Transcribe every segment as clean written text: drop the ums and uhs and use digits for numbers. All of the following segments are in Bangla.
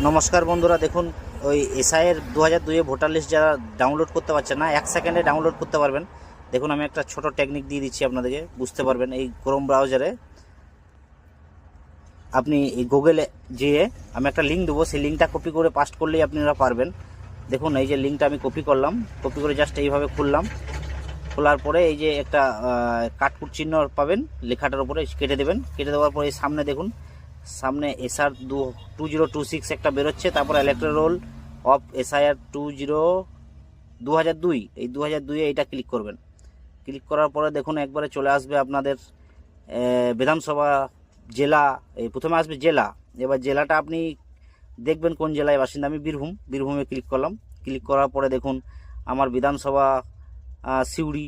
নমস্কার বন্ধুরা, দেখুন ওই এসআইয়ের 2002 ভোটার লিস্ট যারা ডাউনলোড করতে পারছেন না, 1 সেকেন্ডে ডাউনলোড করতে পারবেন। দেখুন আমি একটা ছোট টেকনিক দিয়ে দিচ্ছি আপনাদেরকে, বুঝতে পারবেন। এই ক্রোম ব্রাউজারে আপনি এই গুগলে যেয়ে আমি একটা লিঙ্ক দেবো, সেই লিঙ্কটা কপি করে পাস্ট করলেই আপনারা পারবেন। দেখুন এই যে লিঙ্কটা আমি কপি করলাম, কপি করে জাস্ট এইভাবে খুললাম। খোলার পরে এই যে একটা কাটকুট চিহ্ন পাবেন লেখাটার উপরে, কেটে দেবেন। কেটে দেওয়ার পরে সামনে দেখুন, সামনে এসআর 2026 একটা বেরোচ্ছে, তারপরে ইলেকট্রাল রোল অফ এসআইআর 2002, এই 2002 এইটা ক্লিক করবেন। ক্লিক করার পরে দেখুন একবারে চলে আসবে আপনাদের বিধানসভা, জেলা। এই প্রথমে আসবে জেলা। এবার জেলাটা আপনি দেখবেন কোন জেলায় বাসিন্দা। আমি বীরভূমে ক্লিক করলাম। ক্লিক করার পরে দেখুন আমার বিধানসভা সিউড়ি,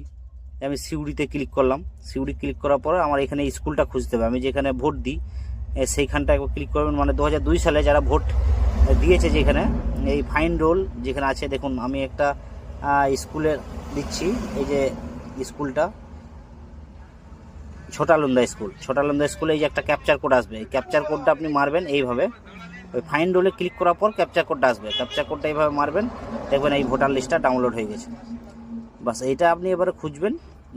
আমি সিউড়িতে ক্লিক করলাম। সিউড়ি ক্লিক করার পরে আমার এখানে স্কুলটা খুঁজতে হবে, আমি যেখানে ভোট দিই সেইখানটা একবার ক্লিক করবেন। মানে 2002 সালে যারা ভোট দিয়েছে, যেখানে এই ফাইন রোল যেখানে আছে, দেখুন আমি একটা স্কুলে দিচ্ছি। এই যে স্কুলটা ছোটালন্দা স্কুলে এই যে একটা ক্যাপচার কোড আসবে, এই ক্যাপচার কোডটা আপনি মারবেন এইভাবে। ওই ফাইন রোলে ক্লিক করার পর ক্যাপচার কোডটা আসবে, ক্যাপচার কোডটা এইভাবে মারবেন, দেখবেন এই ভোটার লিস্টটা ডাউনলোড হয়ে গেছে। বাস এইটা আপনি এবারে খুঁজবেন,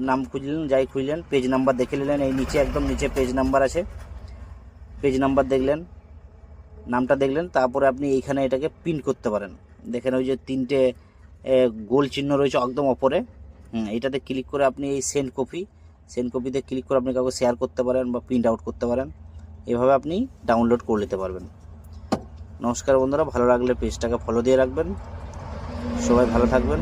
নাম খুঁজলেন, যাই খুঁজলেন, পেজ নাম্বার দেখে নিলেন। এই নিচে একদম নিচে পেজ নাম্বার আছে, পেজ নাম্বার দেখলেন, নামটা দেখলেন, তারপরে আপনি এইখানে এটাকে প্রিন্ট করতে পারেন। দেখেন ওই যে 3টে গোল চিহ্ন রয়েছে একদম ওপরে, এইটাতে ক্লিক করে আপনি এই সেন্ড কপিতে ক্লিক করে আপনি কাউকে শেয়ার করতে পারেন বা প্রিন্ট আউট করতে পারেন। এভাবে আপনি ডাউনলোড করে নিতে পারবেন। নমস্কার বন্ধুরা, ভালো লাগলে পেজটাকে ফলো দিয়ে রাখবেন। সবাই ভালো থাকবেন।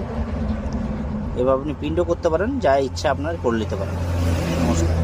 এভাবে আপনি প্রিন্টও করতে পারেন, যা ইচ্ছা আপনার করে নিতে পারেন। নমস্কার।